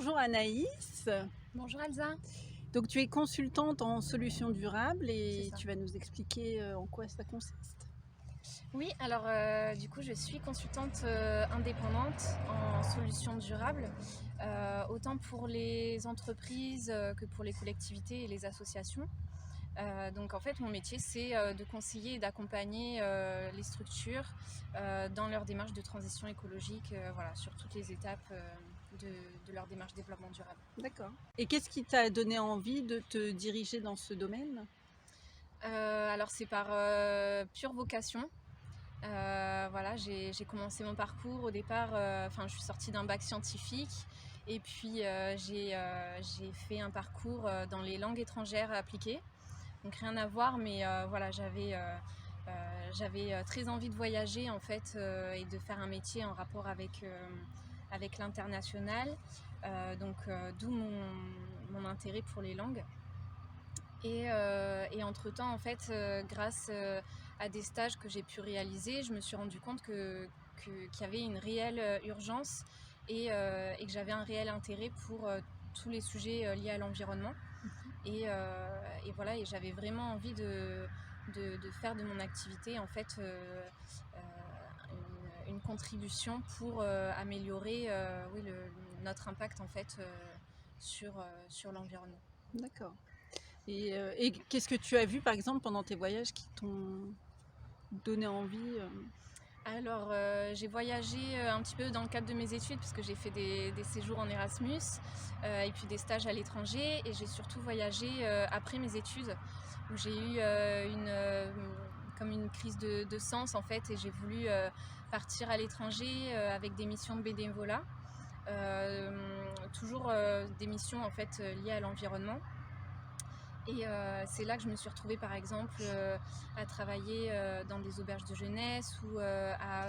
Bonjour Anaïs. Bonjour Elsa. Donc tu es consultante en solutions durables C'est et ça. tu vas nous expliquer en quoi ça consiste. Oui, alors du coup je suis consultante indépendante en solutions durables, autant pour les entreprises que pour les collectivités et les associations. Donc en fait mon métier c'est de conseiller et d'accompagner les structures dans leur démarche de transition écologique, voilà, sur toutes les étapes de leur démarche développement durable. D'accord. Et qu'est-ce qui t'a donné envie de te diriger dans ce domaine? Alors c'est par pure vocation. Voilà, j'ai commencé mon parcours au départ, je suis sortie d'un bac scientifique et puis j'ai fait un parcours dans les langues étrangères appliquées. Donc rien à voir, mais voilà, j'avais très envie de voyager en fait et de faire un métier en rapport avec l'international. D'où mon intérêt pour les langues. Et entre-temps, en fait, grâce à des stages que j'ai pu réaliser, je me suis rendu compte qu'il y avait une réelle urgence et que j'avais un réel intérêt pour tous les sujets liés à l'environnement. Et voilà, et j'avais vraiment envie de faire de mon activité en fait une contribution pour améliorer oui, notre impact en fait sur l'environnement. D'accord. Et qu'est-ce que tu as vu par exemple pendant tes voyages qui t'ont donné envie Alors, j'ai voyagé un petit peu dans le cadre de mes études, puisque j'ai fait des séjours en Erasmus et puis des stages à l'étranger. Et j'ai surtout voyagé après mes études, où j'ai eu comme une crise de sens en fait, et j'ai voulu partir à l'étranger avec des missions de bénévolat, toujours des missions en fait liées à l'environnement. Et c'est là que je me suis retrouvée par exemple à travailler dans des auberges de jeunesse ou à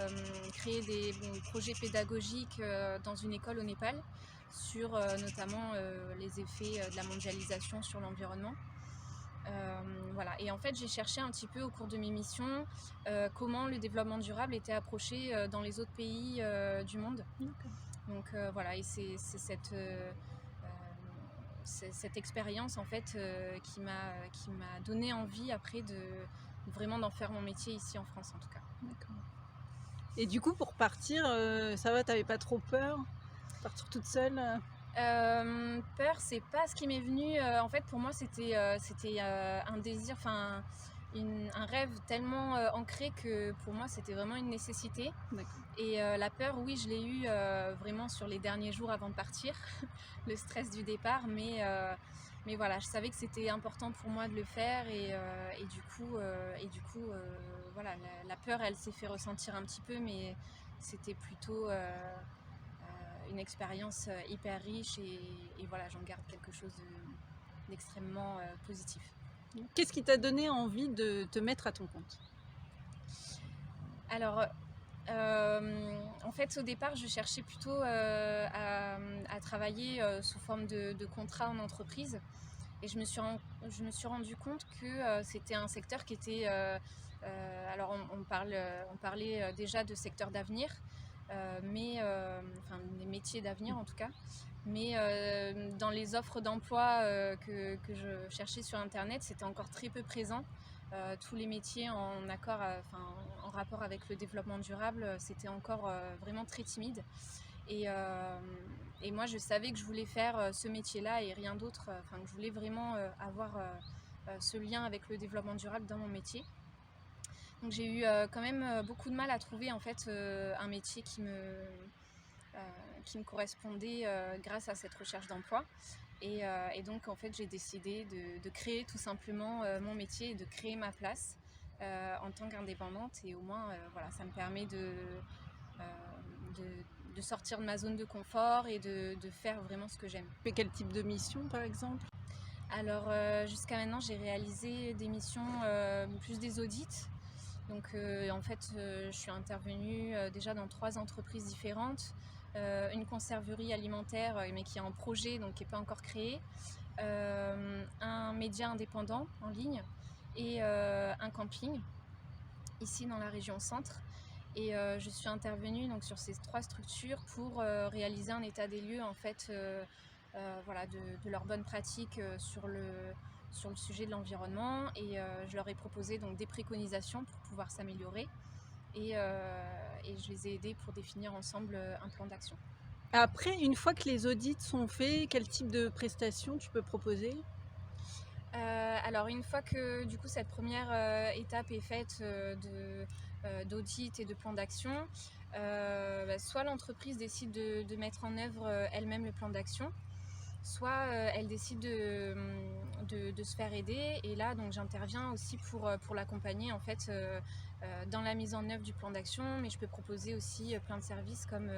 créer des projets pédagogiques dans une école au Népal sur notamment les effets de la mondialisation sur l'environnement. Voilà. Et en fait j'ai cherché un petit peu au cours de mes missions comment le développement durable était approché dans les autres pays du monde. D'accord. Donc voilà, et c'est cette expérience en fait qui m'a donné envie après de vraiment d'en faire mon métier ici en France en tout cas. D'accord. Et du coup pour partir, ça va, t'avais pas trop peur? Partir toute seule? Peur, c'est pas ce qui m'est venu. En fait, pour moi, c'était un désir, enfin, un rêve tellement ancré que pour moi, c'était vraiment une nécessité. D'accord. Et la peur, oui, je l'ai eue vraiment sur les derniers jours avant de partir, le stress du départ, mais voilà, je savais que c'était important pour moi de le faire et du coup, voilà, la peur, elle s'est fait ressentir un petit peu, mais c'était plutôt une expérience hyper riche et voilà, j'en garde quelque chose d'extrêmement positif. Qu'est-ce qui t'a donné envie de te mettre à ton compte? Alors, en fait, au départ, je cherchais plutôt à travailler sous forme de contrat en entreprise. Et je me suis rendu compte que c'était un secteur qui était... alors, on parlait déjà de secteur d'avenir, enfin, des métiers d'avenir en tout cas. Mais dans les offres d'emploi que je cherchais sur Internet, c'était encore très peu présent. Tous les métiers en rapport avec le développement durable, c'était encore vraiment très timide. Et, euh, et moi, je savais que je voulais faire ce métier-là et rien d'autre, que je voulais vraiment avoir ce lien avec le développement durable dans mon métier. Donc j'ai eu quand même beaucoup de mal à trouver en fait un métier qui me correspondait grâce à cette recherche d'emploi. Et donc en fait j'ai décidé de créer tout simplement mon métier et de créer ma place en tant qu'indépendante. Et au moins voilà, ça me permet euh, de sortir de ma zone de confort et de faire vraiment ce que j'aime. Mais quel type de mission par exemple? Alors jusqu'à maintenant j'ai réalisé des missions plus des audits. Donc en fait je suis intervenue déjà dans 3 entreprises différentes. Une conserverie alimentaire mais qui est en projet, donc qui n'est pas encore créée. Un média indépendant en ligne et un camping ici dans la région centre. Et je suis intervenue donc sur ces 3 structures pour réaliser un état des lieux en fait, voilà, de leurs bonnes pratiques sur le sujet de l'environnement. Et je leur ai proposé donc des préconisations pour pouvoir s'améliorer. Et je les ai aidés pour définir ensemble un plan d'action. Après, une fois que les audits sont faits, quel type de prestations tu peux proposer? Alors une fois que du coup cette première étape est faite d'audit et de plan d'action, soit l'entreprise décide de mettre en œuvre elle-même le plan d'action, soit elle décide de se faire aider. Et là donc j'interviens aussi pour l'accompagner en fait dans la mise en œuvre du plan d'action. Mais je peux proposer aussi plein de services comme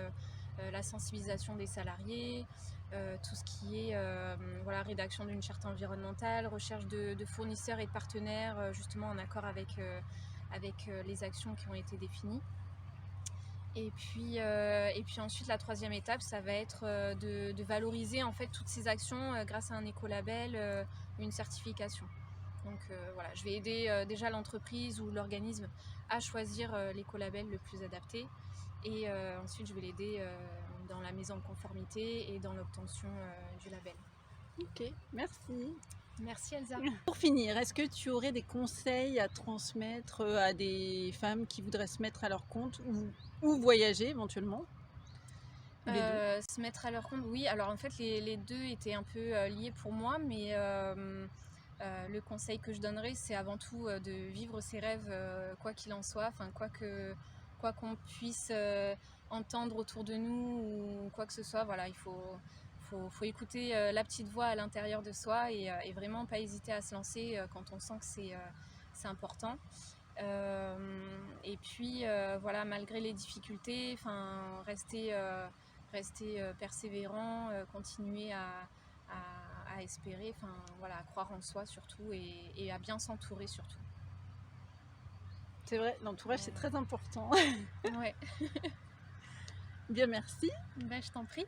la sensibilisation des salariés, tout ce qui est voilà, rédaction d'une charte environnementale, recherche de fournisseurs et de partenaires justement en accord avec les actions qui ont été définies. Et puis ensuite, la troisième étape, ça va être de valoriser en fait toutes ces actions grâce à un écolabel, une certification. Donc voilà, je vais aider déjà l'entreprise ou l'organisme à choisir l'écolabel le plus adapté. Et ensuite, je vais l'aider dans la mise en conformité et dans l'obtention du label. Ok, merci. Merci Elsa. Pour finir, est-ce que tu aurais des conseils à transmettre à des femmes qui voudraient se mettre à leur compte ou voyager éventuellement? Ou les deux? Se mettre à leur compte, oui. Alors en fait, les deux étaient un peu liés pour moi, mais le conseil que je donnerais, c'est avant tout de vivre ses rêves, quoi qu'il en soit, enfin quoi qu'on puisse entendre autour de nous ou quoi que ce soit. Voilà, il faut écouter la petite voix à l'intérieur de soi et vraiment pas hésiter à se lancer quand on sent que c'est important. Et puis voilà, malgré les difficultés, rester persévérant, continuer à espérer, voilà, à croire en soi surtout et à bien s'entourer surtout. C'est vrai, l'entourage c'est très important. Ouais. Bien, merci. Je t'en prie.